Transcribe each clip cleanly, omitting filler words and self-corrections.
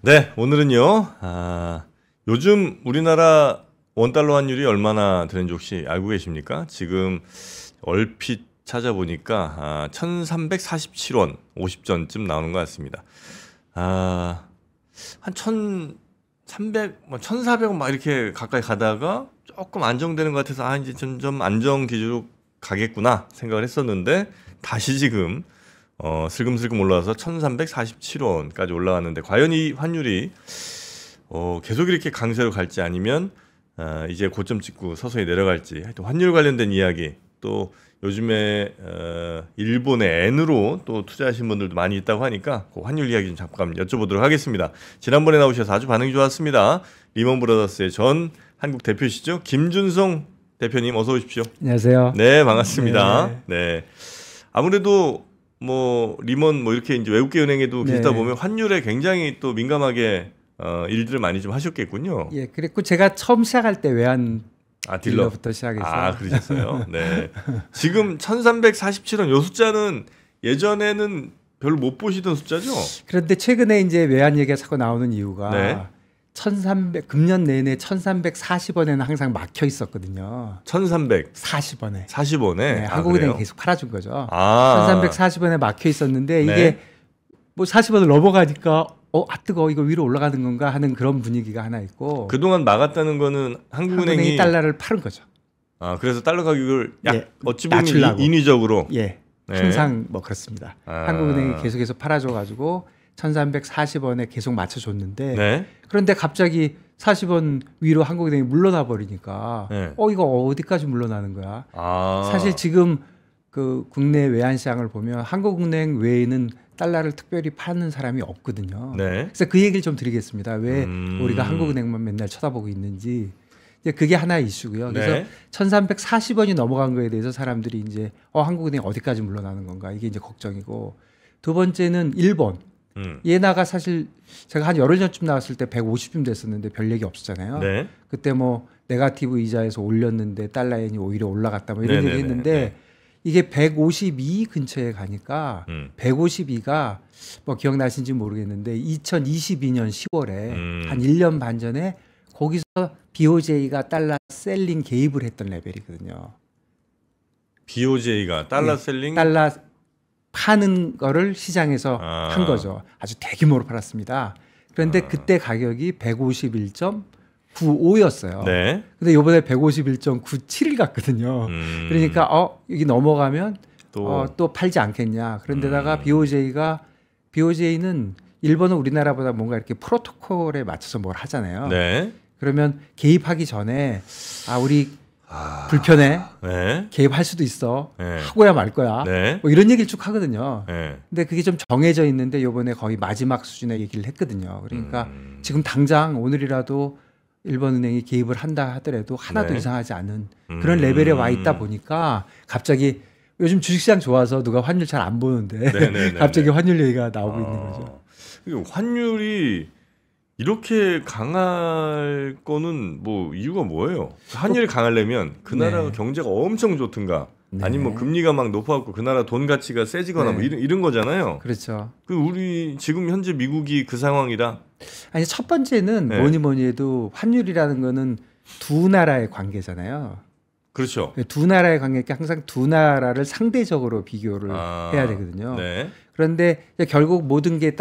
네, 오늘은요. 요즘 우리나라 원달러 환율이 얼마나 되는지 혹시 알고 계십니까? 지금 얼핏 찾아보니까 1347원 50전쯤 나오는 것 같습니다. 한 1300, 1400원 막 이렇게 가까이 가다가 조금 안정되는 것 같아서 이제 점점 안정 기준으로 가겠구나 생각을 했었는데 다시 지금 슬금슬금 올라와서 1347원까지 올라왔는데 과연 이 환율이 계속 이렇게 강세로 갈지 아니면 이제 고점 찍고 서서히 내려갈지, 하여튼 환율 관련된 이야기, 또 요즘에 일본의 엔으로 또 투자하신 분들도 많이 있다고 하니까 그 환율 이야기 좀 잠깐 여쭤보도록 하겠습니다. 지난번에 나오셔서 아주 반응이 좋았습니다. 리먼 브라더스의 전 한국 대표시죠, 김준성 대표님, 어서 오십시오. 안녕하세요. 네, 반갑습니다. 네. 아무래도 리먼 이렇게 이제 외국계 은행에도 계시다 보면 환율에 굉장히 또 민감하게 일들을 많이 좀 하셨겠군요. 예, 그랬고 제가 처음 시작할 때 외환 딜러부터 시작해서. 그러셨어요. 네. 지금 1347원 요 숫자는 예전에는 별로 못 보시던 숫자죠? 그런데 최근에 이제 외환 얘기가 자꾸 나오는 이유가 네. 금년 내내 1340원에는 항상 막혀 있었거든요. 1340원에. 40원에. 네, 한국은행이 계속 팔아준 거죠. 1340원에 막혀 있었는데 네. 이게 40원을 넘어가니까 뜨거워, 이거 위로 올라가는 건가 하는 그런 분위기가 하나 있고. 그동안 막았다는 거는 한국은행이 달러를 파는 거죠. 그래서 달러 가격을 어찌 보면 낮추려고. 인위적으로. 예. 네. 항상 그렇습니다. 한국은행이 계속해서 팔아줘가지고 1340원에 계속 맞춰줬는데 네. 그런데 갑자기 40원 위로 한국은행이 물러나 버리니까 네. 이거 어디까지 물러나는 거야? 사실 지금 그 국내 외환시장을 보면 한국은행 외에는 달러를 특별히 파는 사람이 없거든요. 네. 그래서 그 얘기를 좀 드리겠습니다. 왜 우리가 한국은행만 맨날 쳐다보고 있는지. 이제 그게 하나의 이슈고요. 그래서 네. 1340원이 넘어간 거에 대해서 사람들이 이제 한국은행 어디까지 물러나는 건가, 이게 이제 걱정이고, 두 번째는 일본. 예나가 사실 제가 한 열흘 전쯤 나왔을 때 150쯤 됐었는데 별 얘기 없었잖아요. 네. 그때 네거티브 이자에서 올렸는데 달러엔이 오히려 올라갔다 이런 얘기 했는데 이게 152 근처에 가니까 152가 기억나신지 모르겠는데 2022년 10월에 한 1년 반 전에 거기서 BOJ가 달러 셀링 개입을 했던 레벨이거든요. BOJ가 달러 셀링? 달러 파는 거를 시장에서 한 거죠. 아주 대규모로 팔았습니다. 그런데 그때 가격이 151.95였어요. 네. 근데 이번에 151.97을 갔거든요. 그러니까 여기 넘어가면 또 팔지 않겠냐. 그런데다가 BOJ는 일본은 우리나라보다 뭔가 이렇게 프로토콜에 맞춰서 뭘 하잖아요. 네. 그러면 개입하기 전에 우리 불편해. 네. 개입할 수도 있어. 네. 하고야 말 거야. 네. 이런 얘기를 쭉 하거든요. 네. 근데 그게 좀 정해져 있는데 이번에 거의 마지막 수준의 얘기를 했거든요. 그러니까 지금 당장 오늘이라도 일본은행이 개입을 한다 하더라도 하나도 이상하지 않은 그런 레벨에 와 있다 보니까 갑자기 요즘 주식시장 좋아서 누가 환율 잘 안 보는데 갑자기 환율 얘기가 나오고 있는 거죠. 환율이 이렇게 강할 거는 이유가 뭐예요? 환율이 강하려면 그 나라 경제가 엄청 좋든가 아니면 금리가 막 높아갖고 그 나라 돈 가치가 세지거나 이런 거잖아요. 그렇죠. 우리 지금 현재 미국이 그 상황이라. 아니, 첫 번째는 뭐니 해도 환율이라는 거는 두 나라의 관계잖아요. 그렇죠. 두 나라의 관계니까 항상 두 나라를 상대적으로 비교를 해야 되거든요. 네. 그런데 결국 모든 게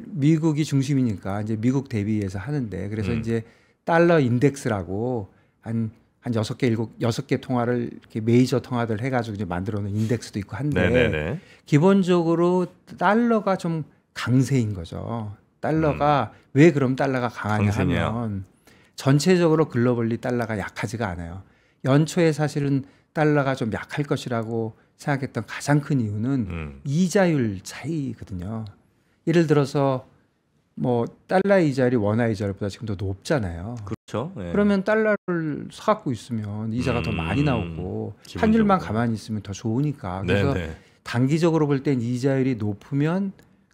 미국이 중심이니까 이제 미국 대비해서 하는데, 그래서 이제 달러 인덱스라고 한 6개 통화를 이렇게 메이저 통화들 해가지고 이제 만들어 놓은 인덱스도 있고 한데 기본적으로 달러가 좀 강세인 거죠. 달러가 왜 그럼 달러가 강하냐 하면 전체적으로 글로벌리 달러가 약하지가 않아요. 연초에 사실은 달러가 좀 약할 것이라고 생각했던 가장 큰 이유는 이자율 차이거든요. 예를 들어서 달러 이자율이 원화 이자율보다 지금 더 높잖아요. 그렇죠. 네. 그러면 달러를 사갖고 있으면 이자가 더 많이 나오고 환율만 가만히 있으면 더 좋으니까. 그래서 단기적으로 볼 땐 이자율이 높으면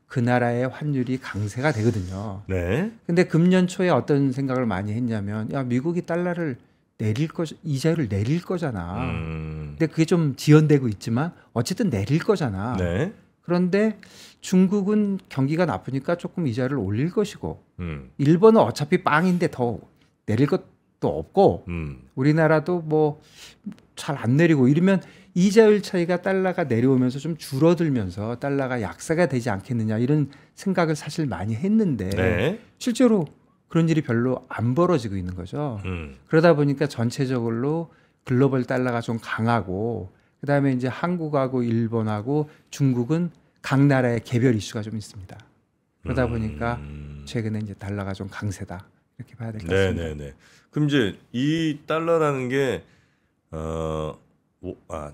그 나라의 환율이 강세가 되거든요. 네. 근데 금년 초에 어떤 생각을 많이 했냐면 미국이 달러를 이자율을 내릴 거잖아. 근데 그게 좀 지연되고 있지만 어쨌든 내릴 거잖아. 네. 그런데 중국은 경기가 나쁘니까 조금 이자를 올릴 것이고 일본은 어차피 빵인데 더 내릴 것도 없고 우리나라도 뭐 잘 안 내리고 이러면 이자율 차이가 달러가 내려오면서 좀 줄어들면서 달러가 약세가 되지 않겠느냐 이런 생각을 사실 많이 했는데 네. 실제로 그런 일이 별로 안 벌어지고 있는 거죠. 그러다 보니까 전체적으로 글로벌 달러가 좀 강하고 그다음에 이제 한국하고 일본하고 중국은 각 나라의 개별 이슈가 좀 있습니다. 그러다 보니까 최근에 이제 달러가 좀 강세다 이렇게 봐야 될 것 같습니다. 네네네. 그럼 이제 이 달러라는 게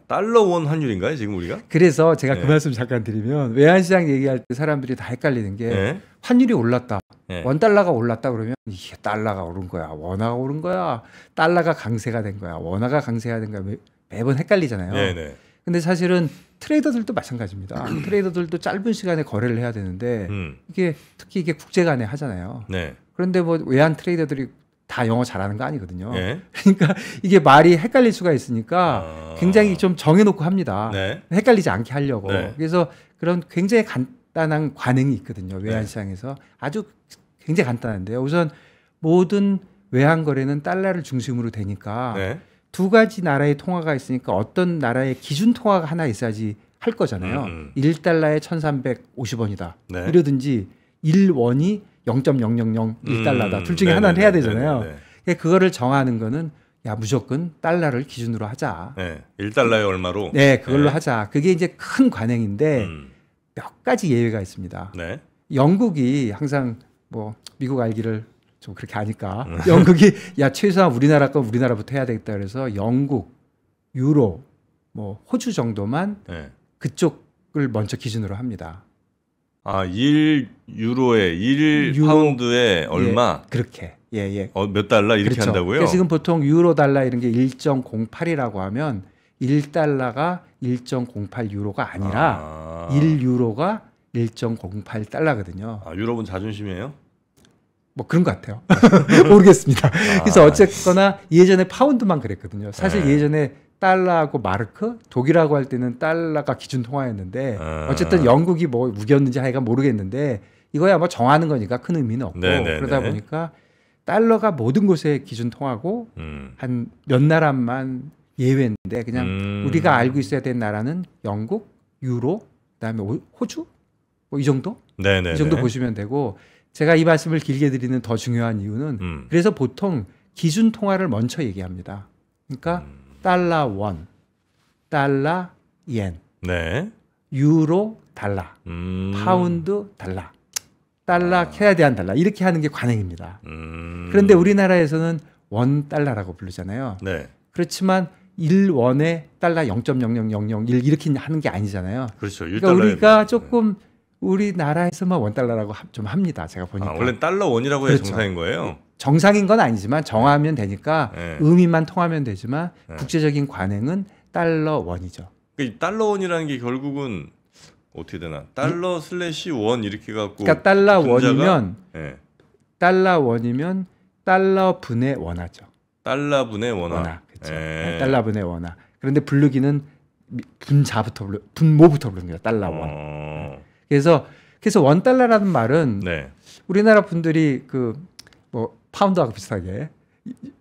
달러 원 환율인가요 지금 우리가? 그래서 제가 그 말씀 잠깐 드리면 외환시장 얘기할 때 사람들이 다 헷갈리는 게 환율이 올랐다. 원달러가 올랐다 그러면 이게 달러가 오른 거야, 원화가 오른 거야, 달러가 강세가 된 거야, 원화가 강세가 된 거야 매번 헷갈리잖아요. 네네. 근데 사실은 트레이더들도 마찬가지입니다. 트레이더들도 짧은 시간에 거래를 해야 되는데 이게 특히 이게 국제 간에 하잖아요. 네. 그런데 뭐 외환 트레이더들이 다 영어 잘하는 거 아니거든요. 네. 그러니까 이게 말이 헷갈릴 수가 있으니까 굉장히 좀 정해놓고 합니다. 네. 헷갈리지 않게 하려고. 네. 그래서 그런 굉장히 간단한 관행이 있거든요. 외환시장에서 아주 굉장히 간단한데요. 우선 모든 외환 거래는 달러를 중심으로 되니까 네. 두 가지 나라의 통화가 있으니까 어떤 나라의 기준 통화가 하나 있어야지 할 거잖아요. 1달러에 1,350원이다. 네. 이러든지 1원이 0.0001달러다. 둘 중에 하나는 해야 되잖아요. 그러니까 그거를 정하는 거는 야 무조건 달러를 기준으로 하자. 네. 1달러에 얼마로? 네, 그걸로 하자. 그게 이제 큰 관행인데 몇 가지 예외가 있습니다. 네. 영국이 항상 뭐 미국 알기를 좀 그렇게 아니까 영국이 야 최소한 우리나라 건 우리나라부터 해야 되겠다 그래서 영국, 유로, 뭐 호주 정도만 그쪽을 먼저 기준으로 합니다. 1유로에 1파운드에 얼마? 그렇게. 예. 몇 달러 이렇게 그렇죠. 한다고요? 그러니까 지금 보통 유로 달러 이런 게 1.08이라고 하면 1달러가 1.08 유로가 아니라 1유로가 1.08달러거든요. 유럽은 자존심이에요? 뭐 그런 것 같아요. 모르겠습니다. 그래서 어쨌거나 예전에 파운드만 그랬거든요. 사실 예전에 달러하고 마르크, 독일하고 할 때는 달러가 기준 통화였는데 어쨌든 영국이 뭐 우겼는지 하여간 모르겠는데 이거야 뭐 정하는 거니까 큰 의미는 없고 그러다 보니까 달러가 모든 곳에 기준 통화고 한 몇 나라만 예외인데 그냥 우리가 알고 있어야 되는 나라는 영국, 유로, 그다음에 호주 뭐 이 정도? 이 정도 보시면 되고 제가 이 말씀을 길게 드리는 더 중요한 이유는 그래서 보통 기준 통화를 먼저 얘기합니다. 그러니까 달러 원, 달러 옌, 유로 달러, 파운드 달러, 달러 캐나디안 달러 이렇게 하는 게 관행입니다. 그런데 우리나라에서는 원 달러라고 부르잖아요. 그렇지만 1원에 달러 0.00001 이렇게 하는 게 아니잖아요. 그렇죠. 그러니까 우리가 조금 우리나라에서만 원 달러라고 좀 합니다. 제가 보니까. 원래 달러 원이라고 해야 정상인 거예요? 정상인 건 아니지만 정하면 되니까 의미만 통하면 되지만 국제적인 관행은 달러 원이죠. 그러니까 이 달러 원이라는 게 결국은 어떻게 되나? 달러 슬래시 원 이렇게 갖고 그러니까 달러 원이면 달러 원이면 달러 분의 원화죠. 달러 분의 원화. 그렇죠. 달러 분의 원화. 그런데 부르기는 분모부터 부릅니다. 달러 원. 그래서 원 달러라는 말은 우리나라 분들이 그 뭐 파운드하고 비슷하게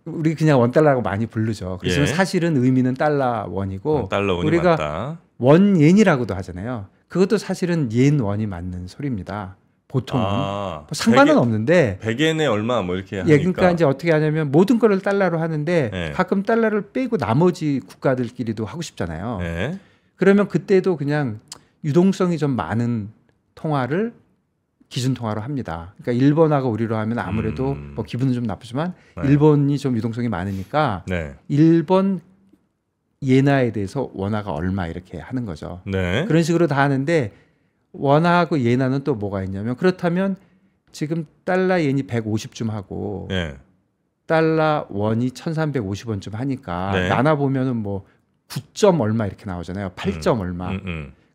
우리 그냥 원 달러라고 많이 부르죠. 그래서 사실은 의미는 달러 원이고 달러 원이 우리가 맞다. 원옌이라고도 하잖아요. 그것도 사실은 옌 원이 맞는 소리입니다. 보통은 뭐 상관은 없는데 100엔에 얼마 뭐 이렇게 하니까. 그러니까 이제 어떻게 하냐면 모든 거를 달러로 하는데 가끔 달러를 빼고 나머지 국가들끼리도 하고 싶잖아요. 그러면 그때도 그냥 유동성이 좀 많은 통화를 기준 통화로 합니다. 그러니까 일본하고 우리로 하면 아무래도 뭐 기분은 좀 나쁘지만 일본이 좀 유동성이 많으니까 일본 예나에 대해서 원화가 얼마 이렇게 하는 거죠. 그런 식으로 다 하는데 원화하고 예나는 또 뭐가 있냐면 그렇다면 지금 달러 옌이 150쯤 하고 달러 원이 1,350원쯤 하니까 나눠 보면은 뭐 9점 얼마 이렇게 나오잖아요. 8점 얼마.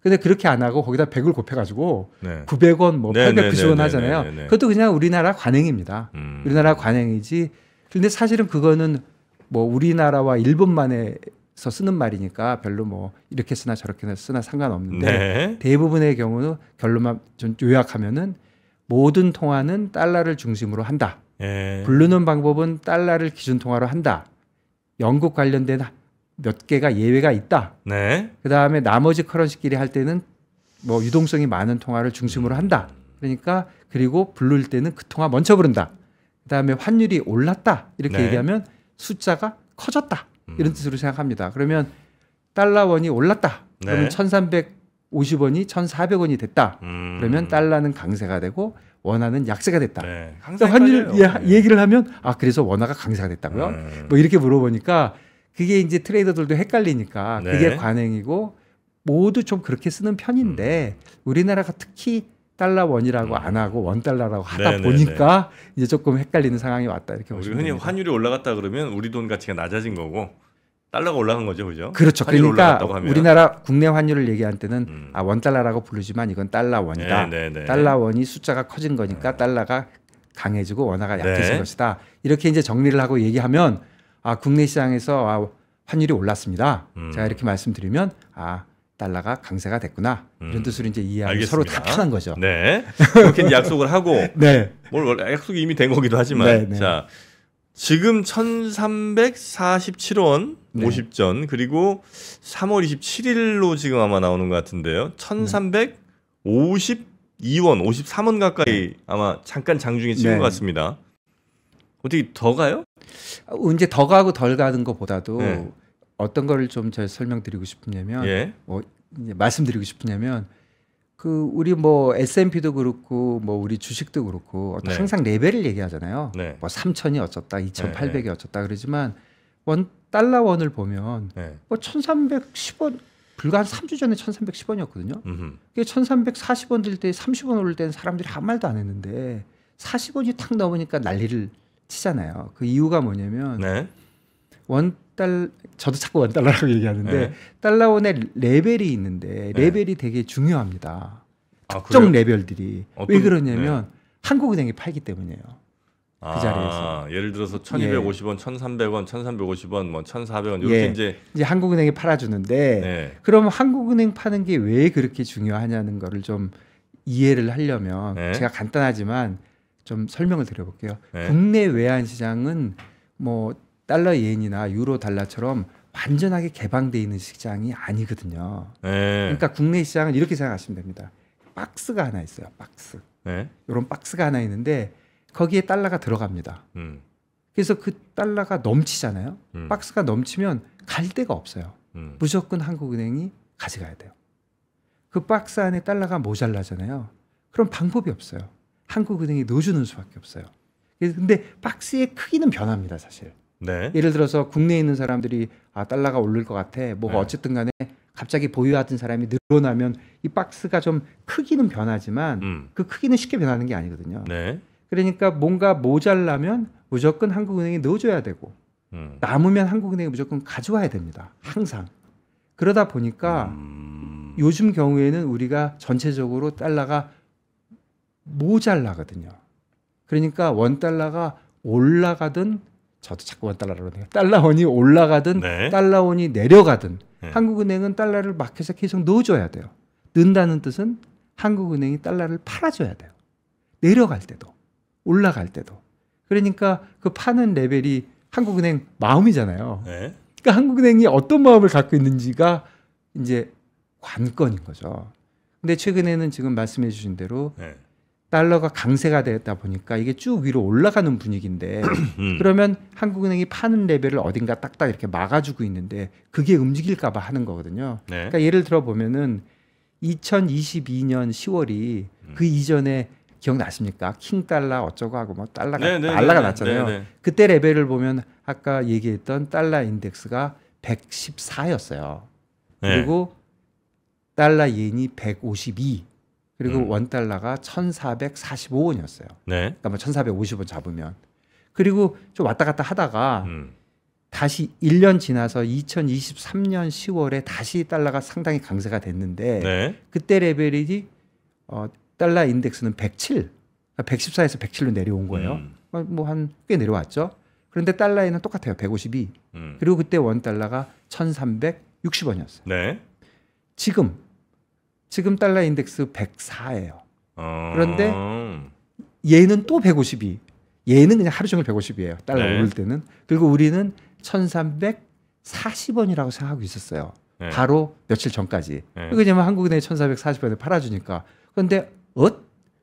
근데 그렇게 안 하고 거기다 100을 곱해가지고 900원, 뭐 890원 하잖아요. 그것도 그냥 우리나라 관행입니다. 우리나라 관행이지. 근데 사실은 그거는 뭐 우리나라와 일본만에서 쓰는 말이니까 별로 뭐 이렇게 쓰나 저렇게 쓰나 상관없는데 네. 대부분의 경우는 결론만 좀 요약하면은 모든 통화는 달러를 중심으로 한다. 예. 부르는 방법은 달러를 기준 통화로 한다. 영국 관련된 몇 개가 예외가 있다. 네. 그다음에 나머지 커런시끼리 할 때는 뭐 유동성이 많은 통화를 중심으로 한다. 그러니까 그리고 부를 때는 그 통화 먼저 부른다. 그다음에 환율이 올랐다. 이렇게 네. 얘기하면 숫자가 커졌다. 이런 뜻으로 생각합니다. 그러면 달러 원이 올랐다. 그러면 네. 1,350원이 1,400원이 됐다. 그러면 달러는 강세가 되고 원화는 약세가 됐다. 네. 그러니까 환율 얘기를 하면 그래서 원화가 강세가 됐다고요? 뭐 이렇게 물어보니까 그게 이제 트레이더들도 헷갈리니까 네. 그게 관행이고 모두 좀 그렇게 쓰는 편인데 우리나라가 특히 달러 원이라고 안 하고 원 달러라고 하다 네, 보니까 이제 조금 헷갈리는 상황이 왔다 이렇게 우리 보시면 흔히 됩니다. 환율이 올라갔다 그러면 우리 돈 가치가 낮아진 거고 달러가 올라간 거죠, 그죠? 그렇죠. 환율이 그러니까 올라갔다고 하면. 우리나라 국내 환율을 얘기할 때는 원 달러라고 부르지만 이건 달러 원이다. 네. 달러 원이 숫자가 커진 거니까 달러가 강해지고 원화가 약해진 네. 것이다. 이렇게 이제 정리를 하고 얘기하면 국내 시장에서 환율이 올랐습니다. 제가 이렇게 말씀드리면 달러가 강세가 됐구나 이런 뜻으로 이제 이해하기 서로 다 편한 거죠. 네. 그렇게 이제 약속을 하고 네. 뭘 약속이 이미 된 거기도 하지만 네. 자 지금 1,347원 네. 50전 그리고 3월 27일로 지금 아마 나오는 것 같은데요. 1,352원 53원 가까이 아마 잠깐 장중에 찍은 네. 것 같습니다. 어떻게 더 가요? 이제 더 가고 덜 가는 것보다도 네. 어떤 거를 좀 제가 설명드리고 싶냐면 예. 이제 말씀드리고 싶냐면 우리 뭐 S&P도 그렇고 뭐 우리 주식도 그렇고 네. 항상 레벨을 얘기하잖아요. 네. 뭐 3,000이 어쩌다, 2,800이 어쩌다 그러지만 달러 원을 보면 네. 뭐 1,310원 불과 한 3주 전에 1,310원이었거든요. 음흠. 그게 1,340원 될 때 30원 오를 때는 사람들이 아무 말도 안 했는데 40원이 탁 넘으니까 난리를 치잖아요. 그 이유가 뭐냐면 네. 저도 자꾸 원달러라고 얘기하는데 네. 달러원의 레벨이 있는데 레벨이 되게 중요합니다. 그래요? 특정 레벨들이 왜 그러냐면 네. 한국은행이 팔기 때문이에요. 그 자리에서. 예를 들어서 1,250원, 1,300원, 1,350원, 뭐 1,400원 이렇게 예. 이제 한국은행이 팔아주는데 네. 그러면 한국은행 파는 게 왜 그렇게 중요하냐는 거를 좀 이해를 하려면 네. 제가 간단하지만 좀 설명을 드려볼게요. 네. 국내 외환 시장은 뭐 달러 예엔이나 유로 달러처럼 완전하게 개방돼 있는 시장이 아니거든요. 네. 그러니까 국내 시장은 이렇게 생각하시면 됩니다. 박스가 하나 있어요. 박스. 네. 이런 박스가 하나 있는데 거기에 달러가 들어갑니다. 그래서 그 달러가 넘치잖아요. 박스가 넘치면 갈 데가 없어요. 무조건 한국은행이 가져가야 돼요. 그 박스 안에 달러가 모자라잖아요. 그럼 방법이 없어요. 한국은행이 넣어주는 수밖에 없어요. 근데 박스의 크기는 변합니다, 사실. 네. 예를 들어서 국내에 있는 사람들이 달러가 오를 것 같아. 뭐가 네. 어쨌든 간에 갑자기 보유하던 사람이 늘어나면 이 박스가 좀 크기는 변하지만 그 크기는 쉽게 변하는 게 아니거든요. 네. 그러니까 뭔가 모자라면 무조건 한국은행이 넣어줘야 되고 남으면 한국은행이 무조건 가져와야 됩니다. 항상. 그러다 보니까 요즘 경우에는 우리가 전체적으로 달러가 모자라거든요. 그러니까 원달러가 올라가든 저도 자꾸 원달러라고 해요. 달러원이 올라가든 네. 달러원이 내려가든 네. 한국은행은 달러를 마켓에 계속 넣어줘야 돼요. 넣는다는 뜻은 한국은행이 달러를 팔아줘야 돼요. 내려갈 때도 올라갈 때도. 그러니까 그 파는 레벨이 한국은행 마음이잖아요. 네. 그러니까 한국은행이 어떤 마음을 갖고 있는지가 이제 관건인 거죠. 근데 최근에는 지금 말씀해 주신 대로 네. 달러가 강세가 되다 보니까 이게 쭉 위로 올라가는 분위기인데 그러면 한국은행이 파는 레벨을 어딘가 딱딱 이렇게 막아주고 있는데 그게 움직일까 봐 하는 거거든요. 네. 그러니까 예를 들어 보면은 2022년 10월이 그 이전에 기억나십니까? 킹달러 어쩌고 하고 뭐 달러가 났잖아요. 네. 그때 레벨을 보면 아까 얘기했던 달러 인덱스가 114였어요. 네. 그리고 달러 예인이 152 그리고 원달러가 1,445원이었어요. 네. 그러니까 뭐 1,450원 잡으면. 그리고 좀 왔다 갔다 하다가 다시 1년 지나서 2023년 10월에 다시 달러가 상당히 강세가 됐는데 네. 그때 레벨이 달러 인덱스는 107, 114에서 107로 내려온 거예요. 뭐 한 꽤 내려왔죠. 그런데 달러에는 똑같아요. 152. 그리고 그때 원 달러가 1,360원이었어요. 네. 지금 달러 인덱스 104예요. 그런데 얘는 또 152. 얘는 그냥 하루 종일 150이에요. 달러 네. 오를 때는. 그리고 우리는 1,340원이라고 생각하고 있었어요. 네. 바로 며칠 전까지. 네. 왜냐면 한국은행이 1,440원에 팔아주니까. 그런데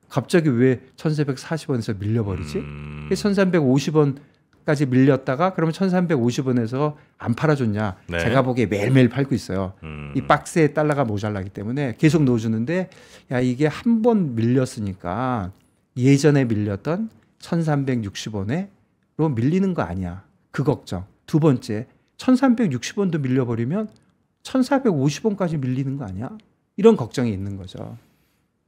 갑자기 왜 1,440원에서 밀려버리지? 1,350원까지 밀렸다가 그러면 1,350원에서 안 팔아줬냐? 네. 제가 보기에 매일매일 팔고 있어요. 이 박스에 달러가 모자라기 때문에 계속 넣어주는데 야 이게 한 번 밀렸으니까 예전에 밀렸던 1,360원으로 밀리는 거 아니야? 그 걱정. 두 번째 1,360원도 밀려버리면 1,450원까지 밀리는 거 아니야? 이런 걱정이 있는 거죠.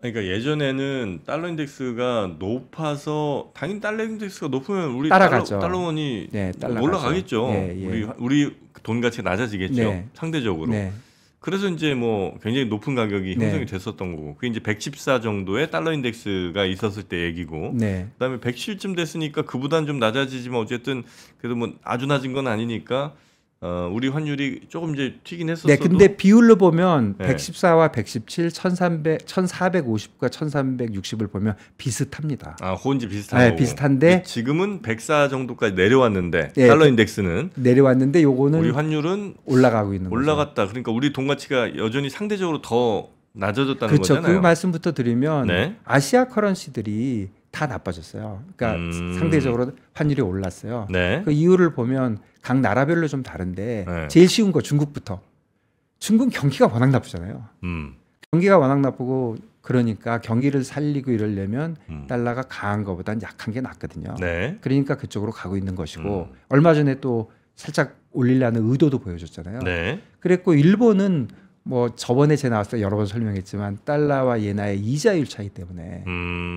그러니까 예전에는 달러 인덱스가 높아서 당연히 달러 인덱스가 높으면 우리 따라가죠. 달러원이 네, 따라가죠. 올라가겠죠. 예, 예. 우리 돈 가치가 낮아지겠죠. 네. 상대적으로. 네. 그래서 이제 뭐 굉장히 높은 가격이 네. 형성이 됐었던 거고. 그게 이제 114 정도의 달러 인덱스가 있었을 때 얘기고. 네. 그다음에 107쯤 됐으니까 그보다는 좀 낮아지지만 어쨌든 그래도 뭐 아주 낮은 건 아니니까 우리 환율이 조금 이제 튀긴 했었어도. 네, 근데 비율로 보면 네. 114와 117, 1,450과 1,360을 보면 비슷합니다. 호은지 비슷한 네, 거고. 비슷한데 지금은 104 정도까지 내려왔는데 네, 달러 인덱스는 내려왔는데 요거는 우리 환율은 올라가고 있는 거죠. 올라갔다. 그러니까 우리 돈 가치가 여전히 상대적으로 더 낮아졌다는 그렇죠. 거잖아요. 그 말씀부터 드리면 네. 아시아 커런시들이 다 나빠졌어요. 그러니까 상대적으로 환율이 올랐어요. 네. 그 이유를 보면 각 나라별로 좀 다른데 네. 제일 쉬운 거 중국부터. 중국 경기가 워낙 나쁘잖아요. 경기가 워낙 나쁘고 그러니까 경기를 살리고 이러려면 달러가 강한 것보다는 약한 게 낫거든요. 네. 그러니까 그쪽으로 가고 있는 것이고 얼마 전에 또 살짝 올리려는 의도도 보여줬잖아요. 네. 그랬고 일본은 뭐 저번에 제가 나왔을 때 여러 번 설명했지만 달러와 예나의 이자율 차이 때문에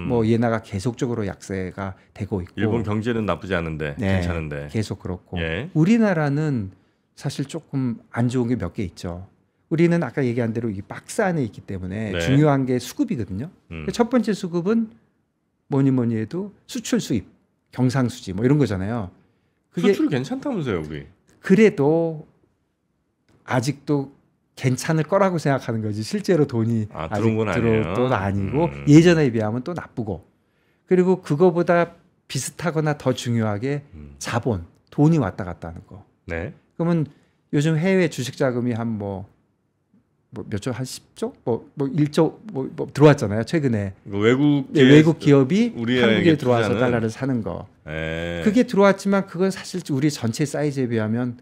뭐 예나가 계속적으로 약세가 되고 있고 일본 경제는 나쁘지 않은데 네, 괜찮은데. 계속 그렇고 예. 우리나라는 사실 조금 안 좋은 게 몇 개 있죠. 우리는 아까 얘기한 대로 이 박스 안에 있기 때문에 네. 중요한 게 수급이거든요. 첫 번째 수급은 뭐니 해도 수출 수입, 경상수지 뭐 이런 거잖아요. 그게 수출 괜찮다면서요, 우리. 그래도 아직도 괜찮을 거라고 생각하는 거지 실제로 돈이 들어온 건 아니에요. 또 아니고 예전에 비하면 또 나쁘고 그리고 그거보다 비슷하거나 더 중요하게 자본 돈이 왔다 갔다 하는 거. 네. 그러면 요즘 해외 주식 자금이 한 몇 조 한 10조 뭐 1조 뭐 들어왔잖아요 최근에. 외국 기업이 한국에 들어와서 투자는? 달러를 사는 거. 네. 그게 들어왔지만 그건 사실 우리 전체 사이즈에 비하면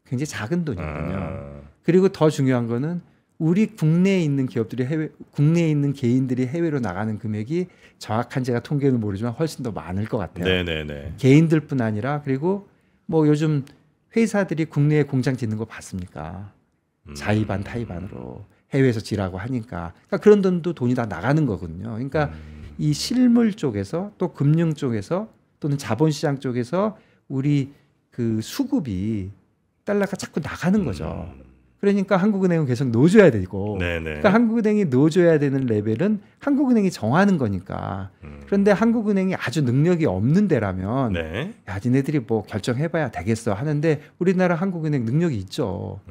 굉장히 작은 돈이거든요. 그리고 더 중요한 거는 우리 국내에 있는 기업들이 국내에 있는 개인들이 해외로 나가는 금액이 정확한 제가 통계는 모르지만 훨씬 더 많을 것 같아요. 네네네. 개인들뿐 아니라 그리고 뭐 요즘 회사들이 국내에 공장 짓는 거 봤습니까? 자의반 타의반으로 해외에서 지라고 하니까 그러니까 그런 돈도 다 나가는 거거든요. 그러니까 이 실물 쪽에서 또 금융 쪽에서 또는 자본시장 쪽에서 우리 그 수급이 달러가 자꾸 나가는 거죠. 그러니까 한국은행은 계속 넣어줘야 되고 네네. 그러니까 한국은행이 넣어줘야 되는 레벨은 한국은행이 정하는 거니까 그런데 한국은행이 아주 능력이 없는 데라면 네. 야 니네들이 뭐 결정해봐야 되겠어 하는데 우리나라 한국은행 능력이 있죠.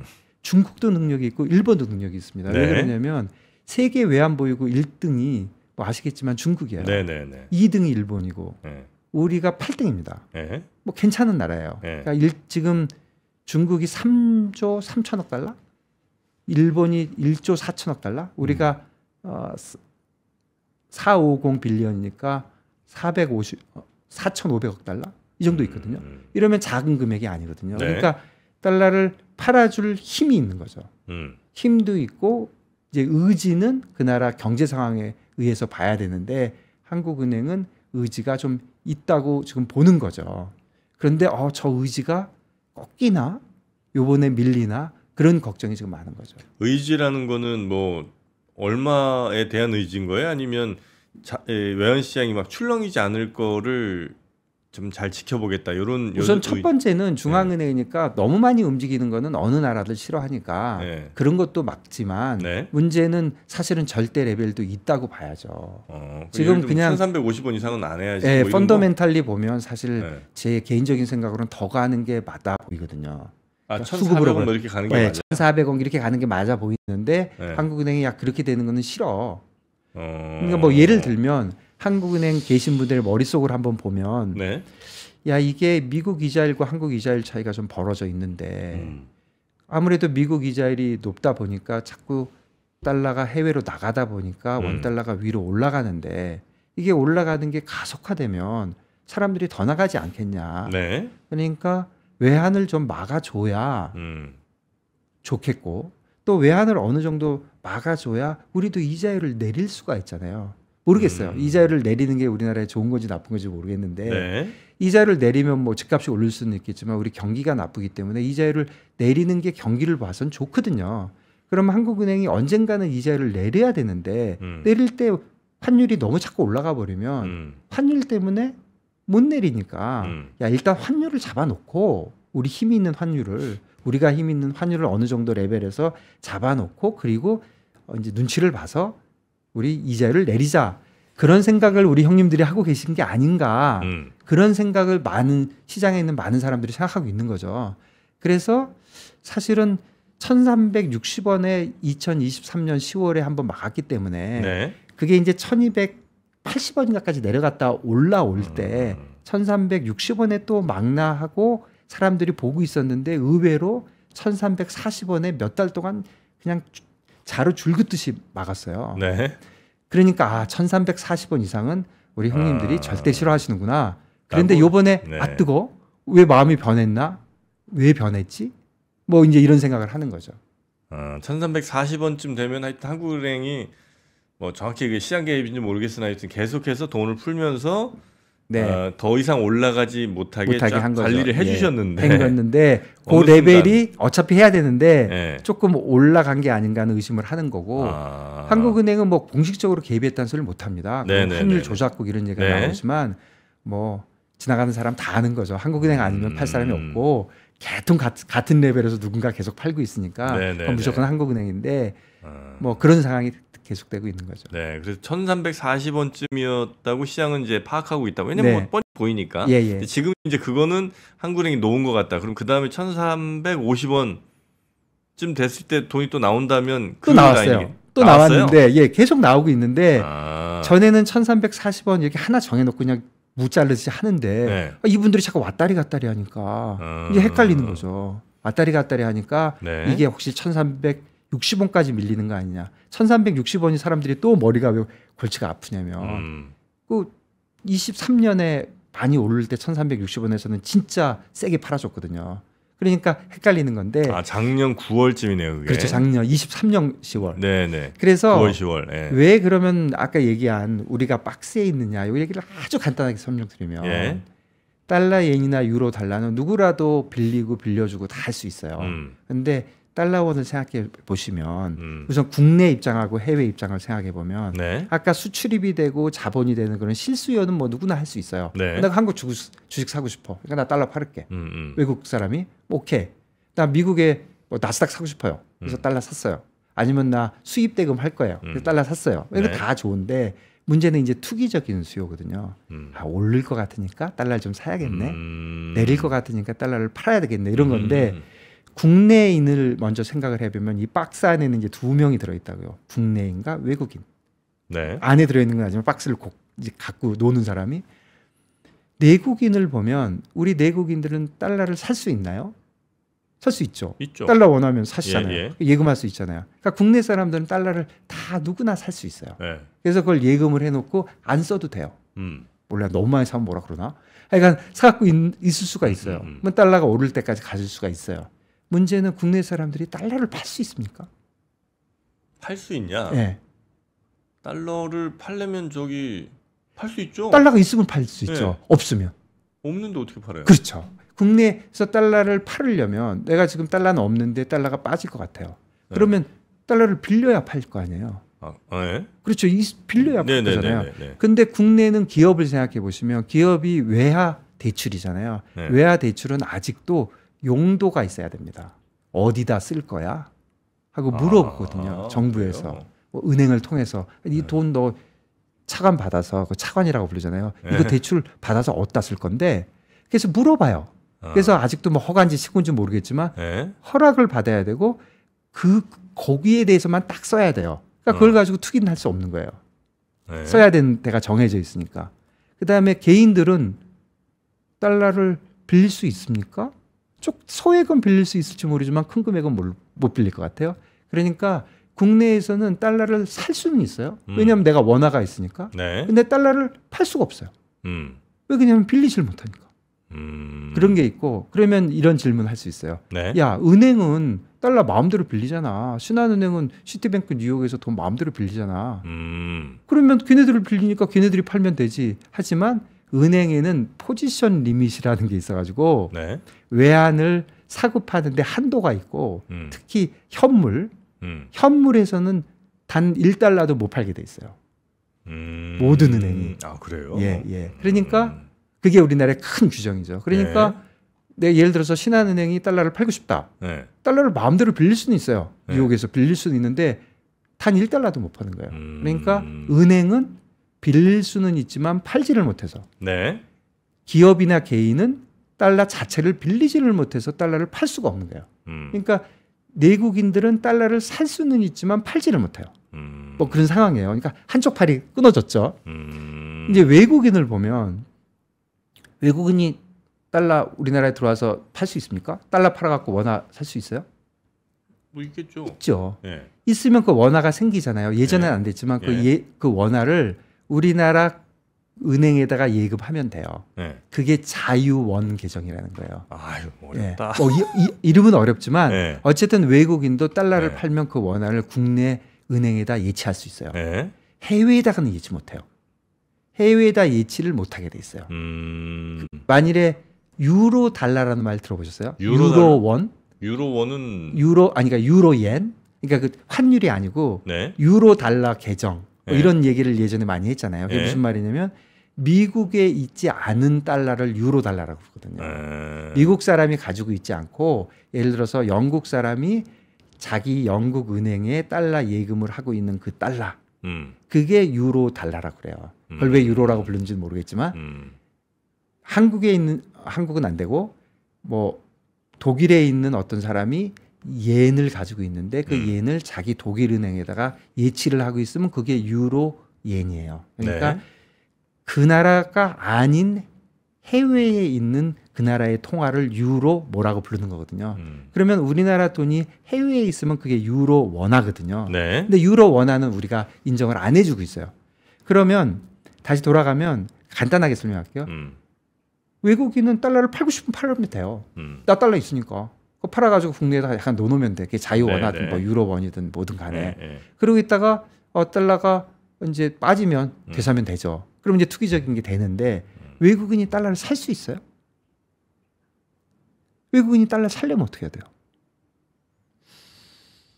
중국도 능력이 있고 일본도 능력이 있습니다. 네. 왜 그러냐면 세계 외환보유고 1등이 뭐 아시겠지만 중국이에요. 네네네. 2등이 일본이고 네. 우리가 8등입니다. 네. 뭐 괜찮은 나라예요. 네. 그러니까 지금 중국이 3조 3천억 달러, 일본이 1조 4천억 달러, 우리가 450 빌리언이니까 4,500억 달러 이 정도 있거든요. 이러면 작은 금액이 아니거든요. 네. 그러니까 달러를 팔아줄 힘이 있는 거죠. 힘도 있고 이제 의지는 그 나라 경제 상황에 의해서 봐야 되는데 한국은행은 의지가 좀 있다고 지금 보는 거죠. 그런데 저 의지가 꺾이나 요번에 밀리나 그런 걱정이 지금 많은 거죠. 의지라는 거는 뭐 얼마에 대한 의지인 거예요? 아니면 외환 시장이 막 출렁이지 않을 거를 좀 잘 지켜보겠다. 이런 우선 첫 번째는 중앙은행이니까 너무 많이 움직이는 거는 어느 나라들 싫어하니까 그런 것도 막지만 문제는 사실은 절대 레벨도 있다고 봐야죠. 지금 그냥 1,350원 이상은 안 해야지. 뭐 펀더멘탈리 보면 사실 제 개인적인 생각으로는 더 가는 게 맞아 보이거든요. 아, 1,400원 뭐 이렇게 가는 게 맞아. 1,400원 이렇게 가는 게 맞아 보이는데 한국은행이 야 그렇게 되는 거는 싫어. 그러니까 뭐 예를 들면 한국은행 계신 분들 머릿속을 한번 보면 야 이게 미국 이자율과 한국 이자율 차이가 좀 벌어져 있는데 아무래도 미국 이자율이 높다 보니까 자꾸 달러가 해외로 나가다 보니까 원달러가 위로 올라가는데 이게 올라가는 게 가속화되면 사람들이 더 나가지 않겠냐. 그러니까 외환을 좀 막아줘야 좋겠고 또 외환을 어느 정도 막아줘야 우리도 이자율을 내릴 수가 있잖아요. 모르겠어요. 이자율을 내리는 게 우리나라에 좋은 건지 나쁜 건지 모르겠는데 이자율을 내리면 뭐 집값이 오를 수는 있겠지만 우리 경기가 나쁘기 때문에 이자율을 내리는 게 경기를 봐선 좋거든요. 그러면 한국은행이 언젠가는 이자율을 내려야 되는데 내릴 때 환율이 너무 자꾸 올라가 버리면 환율 때문에 못 내리니까 야 일단 환율을 잡아놓고 우리 힘이 있는 환율을 우리가 힘 있는 환율을 어느 정도 레벨에서 잡아놓고 그리고 이제 눈치를 봐서 우리 이자율을 내리자 그런 생각을 우리 형님들이 하고 계신 게 아닌가 그런 생각을 많은 시장에 있는 많은 사람들이 생각하고 있는 거죠. 그래서 사실은 1,360원에 2023년 10월에 한번 막았기 때문에 그게 이제 1,280원인가까지 내려갔다 올라올 때 1,360원에 또 막나하고 사람들이 보고 있었는데 의외로 1,340원에 몇 달 동안 그냥 자루 줄긋듯이 막았어요. 그러니까 1,340원 이상은 우리 형님들이 절대 싫어하시는구나. 그런데 요번에 뜨거? 왜 마음이 변했나? 왜 변했지? 뭐 이제 이런 생각을 하는 거죠. 1,340원쯤 되면 하여튼 한국은행이 뭐 정확히 그 시장 개입인지 모르겠으나 하여튼 계속해서 돈을 풀면서 더 이상 올라가지 못하게 한 관리를 해주셨는데 그 레벨이 어차피 해야 되는데 조금 올라간 게 아닌가 하는 의심을 하는 거고 한국은행은 뭐 공식적으로 개입했다는 소리를 못합니다. 환율 조작국 이런 얘기가 나오지만 뭐 지나가는 사람 다 아는 거죠. 한국은행 아니면 팔 사람이 없고 개통 같은 레벨에서 누군가 계속 팔고 있으니까 무조건 한국은행인데 뭐 그런 상황이 계속되고 있는 거죠. 그래서 1,340원쯤이었다고 시장은 이제 파악하고 있다고. 왜냐면 뭐 뻔히 보이니까. 지금 이제 그거는 한국은행이 놓은 것 같다. 그럼 그 다음에 1,350원쯤 됐을 때 돈이 또 나온다면 또 나왔어요. 또 나왔는데 계속 나오고 있는데 전에는 1,340원 이렇게 하나 정해놓고 그냥 무자르듯이 하는데 이분들이 자꾸 왔다리 갔다리 하니까 이게 헷갈리는 거죠. 왔다리 갔다리 하니까 이게 혹시 1,360원까지 밀리는 거 아니냐. 1,360원이 사람들이 또 머리가 왜 골치가 아프냐면 그 23년에 많이 오를 때 1,360원에서는 진짜 세게 팔아줬거든요. 그러니까 헷갈리는 건데. 작년 9월쯤이네요. 그게. 그렇죠. 작년 23년 10월. 그래서 9월 10월. 왜 그러면 아까 얘기한 우리가 박스에 있느냐 이 얘기를 아주 간단하게 설명드리면 달러 엔이나 유로 달러는 누구라도 빌리고 빌려주고 다 할 수 있어요. 근데 달러원을 생각해 보시면 우선 국내 입장하고 해외 입장을 생각해 보면 아까 수출입이 되고 자본이 되는 그런 실수요는 뭐 누구나 할 수 있어요. 내가 한국 주식 사고 싶어. 그러니까 나 달러 팔을게. 외국 사람이 오케이. 나 미국에 뭐 나스닥 사고 싶어요. 그래서 달러 샀어요. 아니면 나 수입 대금 할 거예요. 그래서 달러 샀어요. 이거 다 좋은데 문제는 이제 투기적인 수요거든요. 오를 것 같으니까 달러를 좀 사야겠네. 내릴 것 같으니까 달러를 팔아야 되겠네. 이런 건데 국내인을 먼저 생각을 해보면 이 박스 안에는 이제 두 명이 들어있다고요. 국내인과 외국인. 안에 들어있는 건 아니지만 박스를 이제 갖고 노는 사람이. 내국인을 보면 우리 내국인들은 달러를 살 수 있나요? 살 수 있죠. 달러 원하면 사시잖아요. 예금할 수 있잖아요. 그러니까 국내 사람들은 달러를 다 누구나 살 수 있어요. 그래서 그걸 예금을 해놓고 안 써도 돼요. 몰라 너무 많이 사면 뭐라 그러나? 그러니까 사갖고 있을 수가 있어요. 그러면 달러가 오를 때까지 가질 수가 있어요. 문제는 국내 사람들이 달러를 팔 수 있습니까? 팔 수 있냐? 달러를 팔려면 팔 수 있죠. 달러가 있으면 팔 수 있죠. 없으면. 없는데 어떻게 팔아요? 그렇죠. 국내에서 달러를 팔으려면 내가 지금 달러는 없는데 달러가 빠질 것 같아요. 그러면 달러를 빌려야 팔 거 아니에요. 그렇죠. 빌려야 팔 거잖아요. 근데 국내는 기업을 생각해 보시면 기업이 외화 대출이잖아요. 네. 외화 대출은 아직도 용도가 있어야 됩니다. 어디다 쓸 거야? 하고 물어보거든요. 정부에서 뭐 은행을 통해서 이 돈 너 차관 받아서 그 차관이라고 부르잖아요. 이거 대출 받아서 어디다 쓸 건데? 그래서 물어봐요. 그래서 아직도 뭐 허가인지 시군지 모르겠지만 허락을 받아야 되고 거기에 대해서만 딱 써야 돼요. 그러니까 그걸 가지고 투기는 할 수 없는 거예요. 써야 되는 데가 정해져 있으니까. 그다음에 개인들은 달러를 빌릴 수 있습니까? 소액은 빌릴 수 있을지 모르지만 큰 금액은 못 빌릴 것 같아요. 그러니까 국내에서는 달러를 살 수는 있어요. 왜냐하면 내가 원화가 있으니까. 근데 달러를 팔 수가 없어요. 왜 그러냐면 빌리질 못하니까. 그런 게 있고 그러면 이런 질문을 할 수 있어요. 야, 은행은 달러 마음대로 빌리잖아. 신한은행은 시티뱅크 뉴욕에서 돈 마음대로 빌리잖아. 그러면 걔네들을 빌리니까 걔네들이 팔면 되지. 하지만 은행에는 포지션 리밋이라는 게 있어가지고 외환을 사고 파는데 한도가 있고 특히 현물에서는 단 1달러도 못 팔게 돼 있어요. 모든 은행이. 아, 그래요? 예. 그러니까 그게 우리나라의 큰 규정이죠. 그러니까 내가 예를 들어서 신한은행이 달러를 팔고 싶다. 달러를 마음대로 빌릴 수는 있어요. 뉴욕에서 빌릴 수는 있는데 단 1달러도 못 파는 거예요. 그러니까 은행은 빌릴 수는 있지만 팔지를 못해서 기업이나 개인은 달러 자체를 빌리지를 못해서 달러를 팔 수가 없는 거예요. 그러니까 내국인들은 달러를 살 수는 있지만 팔지를 못해요. 뭐 그런 상황이에요. 그러니까 한쪽 팔이 끊어졌죠. 이제 외국인을 보면 외국인이 달러 우리나라에 들어와서 팔 수 있습니까? 달러 팔아갖고 원화 살 수 있어요? 뭐 있겠죠. 있죠. 있으면 그 원화가 생기잖아요. 예전엔 안 됐지만 그 원화를 우리나라 은행에다가 예금하면 돼요. 그게 자유원 계정이라는 거예요. 아유, 어렵다. 이름은 어렵지만 어쨌든 외국인도 달러를 팔면 그 원화를 국내 은행에다 예치할 수 있어요. 해외에다가는 예치 못해요. 해외에다 예치를 못하게 돼 있어요. 만일에 유로 달러라는 말 들어보셨어요? 유로원? 유로원은 그러니까 유로옌. 그러니까 그 환율이 아니고 유로 달러 계정. 뭐 이런 얘기를 예전에 많이 했잖아요. 그게 무슨 말이냐면 미국에 있지 않은 달러를 유로 달러라고 부르거든요. 미국 사람이 가지고 있지 않고 예를 들어서 영국 사람이 자기 영국 은행에 달러 예금을 하고 있는 그 달러. 그게 유로 달러라고 그래요. 그걸 왜 유로라고 부르는지는 모르겠지만 한국은 안 되고 뭐 독일에 있는 어떤 사람이 옌을 가지고 있는데 그 옌을 자기 독일 은행에다가 예치를 하고 있으면 그게 유로 옌이에요. 그러니까 그 나라가 아닌 해외에 있는 그 나라의 통화를 유로 뭐라고 부르는 거거든요. 그러면 우리나라 돈이 해외에 있으면 그게 유로 원화거든요. 근데 유로 원화는 우리가 인정을 안 해주고 있어요. 그러면 다시 돌아가면 간단하게 설명할게요. 외국인은 달러를 팔고 싶으면 팔면 돼요. 나 달러 있으니까. 그거 팔아가지고 국내에다 약간 넣어놓으면 돼. 그게 자유원화든 뭐 유로원이든 뭐든 간에. 그러고 있다가 달러가 이제 빠지면 되사면 되죠. 그럼 이제 투기적인 게 되는데 외국인이 달러를 살 수 있어요? 외국인이 달러 살려면 어떻게 해야 돼요?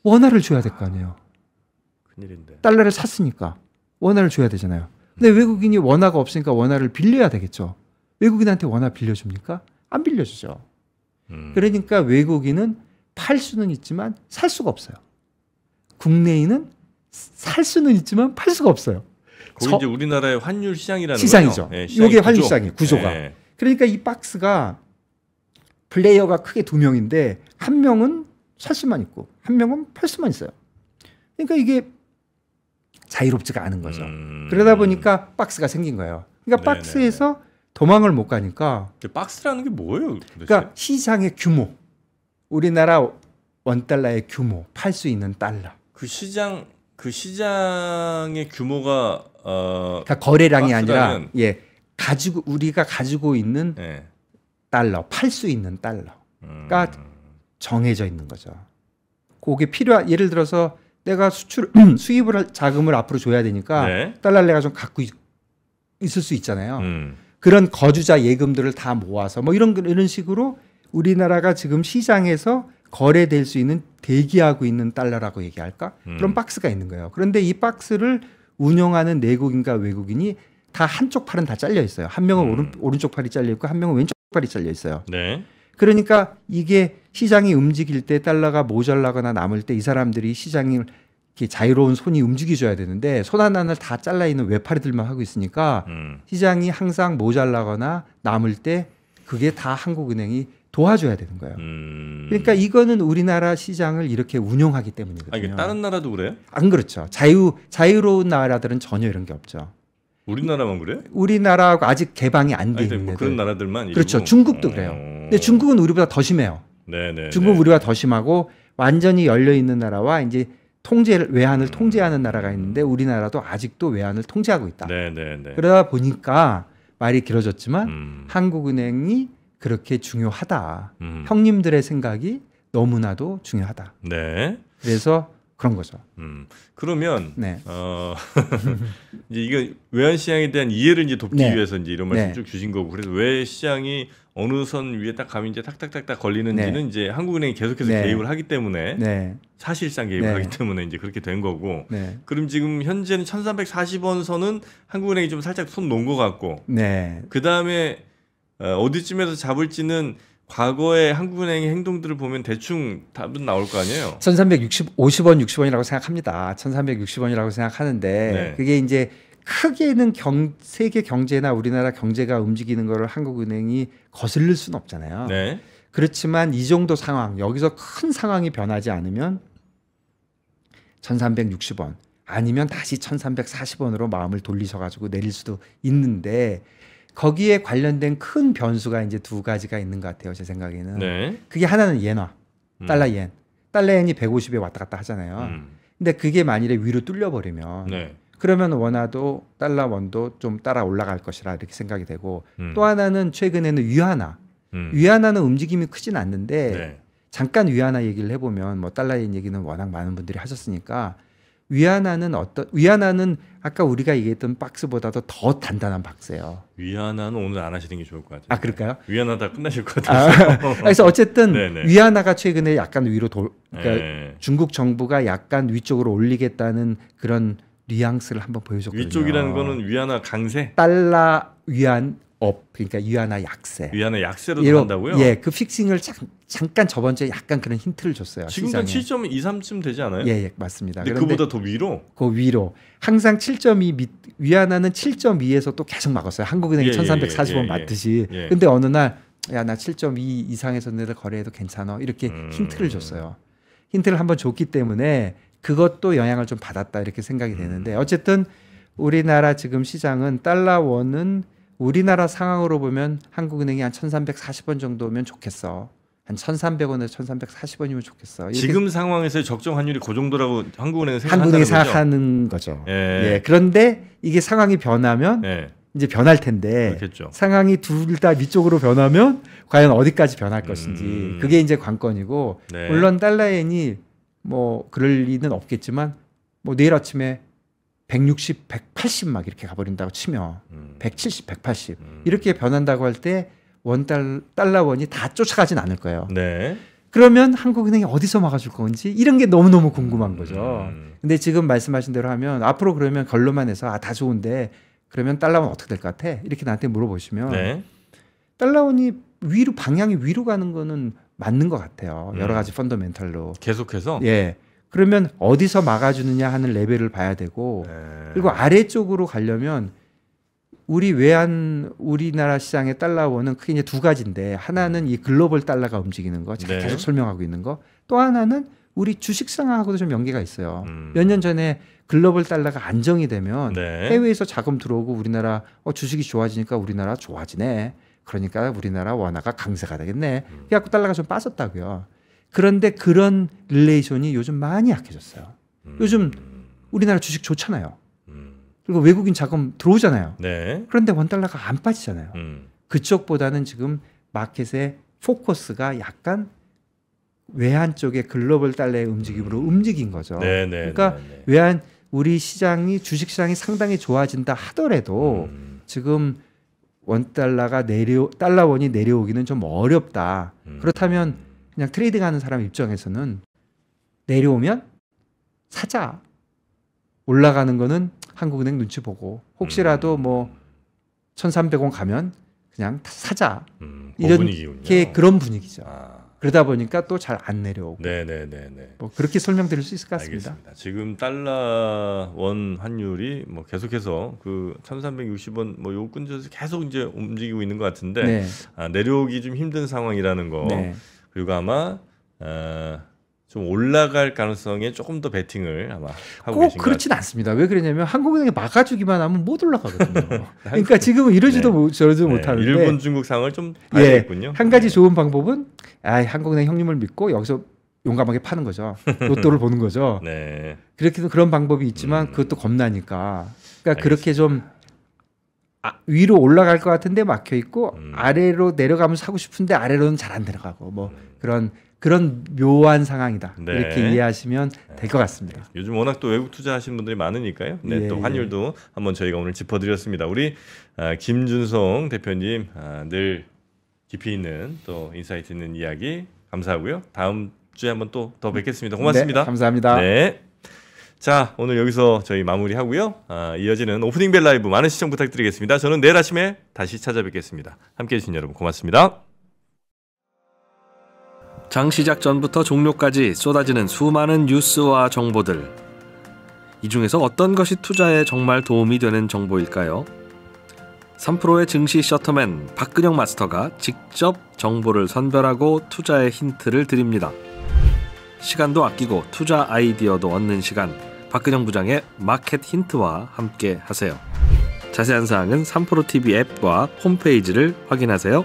원화를 줘야 될 거 아니에요. 큰일인데. 달러를 샀으니까 원화를 줘야 되잖아요. 근데 외국인이 원화가 없으니까 원화를 빌려야 되겠죠. 외국인한테 원화 빌려줍니까? 안 빌려주죠. 그러니까 외국인은 팔 수는 있지만 살 수가 없어요. 국내인은 살 수는 있지만 팔 수가 없어요. 거기 이제 우리나라의 환율 시장이라는 시장이죠. 거예요. 이게 환율 시장이에요. 구조가. 그러니까 이 박스가 플레이어가 크게 두 명인데 한 명은 살 수만 있고 한 명은 팔 수만 있어요. 그러니까 이게 자유롭지가 않은 거죠. 그러다 보니까 박스가 생긴 거예요. 그러니까 박스에서 도망을 못 가니까. 박스라는 게 뭐예요? 도대체? 그러니까 시장의 규모, 우리나라 원달러의 규모, 팔 수 있는 달러. 그 시장의 규모가 그러니까 거래량이 아니라 우리가 가지고 있는 달러, 팔 수 있는 달러가 정해져 있는 거죠. 그게 예를 들어서 내가 수입을 할 자금을 앞으로 줘야 되니까 달러를 내가 좀 갖고 있을 수 있잖아요. 그런 거주자 예금들을 다 모아서 뭐 이런 식으로 우리나라가 지금 시장에서 거래될 수 있는 대기하고 있는 달러라고 얘기할까? 그런 박스가 있는 거예요. 그런데 이 박스를 운영하는 내국인과 외국인이 다 한쪽 팔은 다 잘려 있어요. 한 명은 오른쪽 팔이 잘려 있고 한 명은 왼쪽 팔이 잘려 있어요. 네. 그러니까 이게 시장이 움직일 때 달러가 모자라거나 남을 때 이 사람들이 시장을 이렇게 자유로운 손이 움직여줘야 되는데 손 하나를 다 잘라 있는 외팔이들만 하고 있으니까 시장이 항상 모자라거나 남을 때 그게 다 한국은행이 도와줘야 되는 거예요. 그러니까 이거는 우리나라 시장을 이렇게 운용하기 때문이거든요. 이게 다른 나라도 그래요? 안 그렇죠. 자유로운 나라들은 전혀 이런 게 없죠. 우리나라만 그래요? 우리나라하고 아직 개방이 안 돼 있는 뭐 그런 나라들만. 그렇죠. 일부. 중국도 그래요. 근데 중국은 우리보다 더 심해요. 네네. 중국은 우리가 더 심하고 완전히 열려 있는 나라와 이제 외환을 통제하는 나라가 있는데 우리나라도 아직도 외환을 통제하고 있다. 네네네. 그러다 보니까 말이 길어졌지만 한국은행이 그렇게 중요하다. 형님들의 생각이 너무나도 중요하다. 네. 그래서 그런 거죠. 그러면 네. 이제 이거 외환 시장에 대한 이해를 이제 돕기 네. 위해서 이제 이런 말씀 네. 쭉 주신 거고, 그래서 왜 시장이 어느 선 위에 딱 가면 이제 탁탁탁탁 걸리는지는 네. 이제 한국은행이 계속해서 네. 개입을 하기 때문에 네. 사실상 개입을 네. 하기 때문에 이제 그렇게 된 거고. 네. 그럼 지금 현재는 1,340원 선은 한국은행이 좀 살짝 손 놓은 것 같고, 네. 그 다음에 어디쯤에서 잡을지는 과거의 한국은행의 행동들을 보면 대충 답은 나올 거 아니에요. 1350원, 60원이라고 생각합니다. 1360원이라고 생각하는데 네. 그게 이제 크게는 세계 경제나 우리나라 경제가 움직이는 거를 한국은행이 거슬릴 수는 없잖아요. 네. 그렇지만 이 정도 상황, 여기서 큰 상황이 변하지 않으면 1360원 아니면 다시 1340원으로 마음을 돌리셔가지고 내릴 수도 있는데 거기에 관련된 큰 변수가 이제 두 가지가 있는 것 같아요. 제 생각에는. 네. 그게 하나는 엔화, 달러 엔. 달러 엔이 150에 왔다 갔다 하잖아요. 근데 그게 만일에 위로 뚫려버리면 네. 그러면 원화도 달러 원도 좀 따라 올라갈 것이라 이렇게 생각이 되고 또 하나는 최근에는 위안화. 위안화는 움직임이 크진 않는데 네. 잠깐 위안화 얘기를 해보면 뭐 달러 엔 얘기는 워낙 많은 분들이 하셨으니까 위안화는 아까 우리가 얘기했던 박스보다도 더 단단한 박스예요. 위안화는 오늘 안 하시는 게 좋을 것 같아요. 아 그럴까요? 위안화 다 끝나실 것 같아서. 그래서 어쨌든 네네. 위안화가 최근에 약간 위로 그러니까 네. 중국 정부가 약간 위쪽으로 올리겠다는 그런 뉘앙스를 한번 보여줬거든요. 위쪽이라는 거는 위안화 강세? 달러 위안 업 그러니까 위안화 약세. 위안화 약세로 한다고요? 예, 그 픽싱을 잠깐 저번 주에 약간 그런 힌트를 줬어요. 지금 한 7.23쯤 되지 않아요? 예, 맞습니다. 근데 그보다 더 위로? 그 위로 항상 7.2 위안화는 7.2에서 또 계속 막았어요. 한국은행이 1340원 맞듯이. 근데 어느 날 야 나 7.2 이상에서 내가 거래해도 괜찮아 이렇게 힌트를 줬어요. 힌트를 한번 줬기 때문에 그것도 영향을 좀 받았다 이렇게 생각이 되는데 어쨌든 우리나라 지금 시장은 달러 원은 우리나라 상황으로 보면 한국은행이 한 1340원 정도면 좋겠어. 한 1300원에서 1340원이면 좋겠어. 지금 상황에서의 적정 환율이 그 정도라고 한국은행은 생각하는 거죠. 예. 그런데 이게 상황이 변하면 이제 변할 텐데 그렇겠죠. 상황이 둘 다 위쪽으로 변하면 과연 어디까지 변할 것인지 그게 이제 관건이고 물론 달러엔이 뭐 그럴 리는 없겠지만 뭐 내일 아침에 160, 180 막 이렇게 가버린다고 치면 170, 180 이렇게 변한다고 할 때 달러 원이 다 쫓아가진 않을 거예요. 네. 그러면 한국은행이 어디서 막아줄 건지 이런 게 너무너무 궁금한 거죠. 근데 지금 말씀하신 대로 하면 앞으로 그러면 결론만 해서 다 좋은데 그러면 달러 원 어떻게 될 것 같아? 이렇게 나한테 물어보시면 달러 원이 위로 방향이 위로 가는 거는 맞는 것 같아요. 여러 가지 펀더멘탈로. 계속해서? 예. 그러면 어디서 막아주느냐 하는 레벨을 봐야 되고 그리고 아래쪽으로 가려면 우리나라 시장의 달러원은 크게 이제 두 가지인데 하나는 이 글로벌 달러가 움직이는 거 제가 계속 설명하고 있는 거 또 하나는 우리 주식시장하고도 좀 연계가 있어요. 몇 년 전에 글로벌 달러가 안정이 되면 해외에서 자금 들어오고 우리나라 주식이 좋아지니까 우리나라 좋아지네. 그러니까 우리나라 원화가 강세가 되겠네. 그래갖고 달러가 좀 빠졌다고요. 그런데 그런 릴레이션이 요즘 많이 약해졌어요. 요즘 우리나라 주식 좋잖아요. 그리고 외국인 자금 들어오잖아요. 그런데 원달러가 안 빠지잖아요. 그쪽보다는 지금 마켓의 포커스가 약간 외환 쪽의 글로벌 달러의 움직임으로 움직인 거죠. 그러니까 우리 시장이 주식시장이 상당히 좋아진다 하더라도 지금 원달러가 달러원이 내려오기는 좀 어렵다. 그렇다면 그냥 트레이딩하는 사람 입장에서는 내려오면 사자. 올라가는 거는 한국은행 눈치 보고 혹시라도 뭐 1,300원 가면 그냥 사자. 분위기군요. 이렇게 그런 분위기죠. 아. 그러다 보니까 또 잘 안 내려오고. 네네네네. 뭐 그렇게 설명드릴 수 있을 것 같습니다. 알겠습니다. 지금 달러 원 환율이 뭐 계속해서 그 1,360원 뭐 요 근처에서 계속 이제 움직이고 있는 것 같은데 네. 내려오기 좀 힘든 상황이라는 거. 네. 그리고 아마 좀 올라갈 가능성에 조금 더 베팅을 아마 하고 계신 것 그렇진 않습니다. 왜 그러냐면 한국은행이 막아주기만 하면 못 올라가거든요. 그러니까 지금은 이러지도 저러지도 못하는데 일본, 중국 상황을 좀 봐야겠군요. 한 가지 좋은 방법은 한국은행 형님을 믿고 여기서 용감하게 파는 거죠. 로또를 보는 거죠. 네. 그렇게도 그런 방법이 있지만 그것도 겁나니까. 그러니까 그렇게 좀 위로 올라갈 것 같은데 막혀 있고 아래로 내려가면 사고 싶은데 아래로는 잘 안 내려가고 뭐 그런 묘한 상황이다. 네. 이렇게 이해하시면 될 것 같습니다. 요즘 워낙 또 외국 투자하시는 분들이 많으니까요. 네, 또 환율도 한번 저희가 오늘 짚어드렸습니다. 우리 김준성 대표님 늘 깊이 있는 또 인사이트 있는 이야기 감사하고요. 다음 주에 한번 또 더 뵙겠습니다. 고맙습니다. 네, 감사합니다. 네. 자, 오늘 여기서 저희 마무리하고요. 이어지는 오프닝 벨 라이브 많은 시청 부탁드리겠습니다. 저는 내일 아침에 다시 찾아뵙겠습니다. 함께해 주신 여러분 고맙습니다. 장 시작 전부터 종료까지 쏟아지는 수많은 뉴스와 정보들. 이 중에서 어떤 것이 투자에 정말 도움이 되는 정보일까요? 3프로의 증시 셔터맨 박근영 마스터가 직접 정보를 선별하고 투자의 힌트를 드립니다. 시간도 아끼고 투자 아이디어도 얻는 시간, 박근영 부장의 마켓 힌트와 함께 하세요. 자세한 사항은 3프로 TV 앱과 홈페이지를 확인하세요.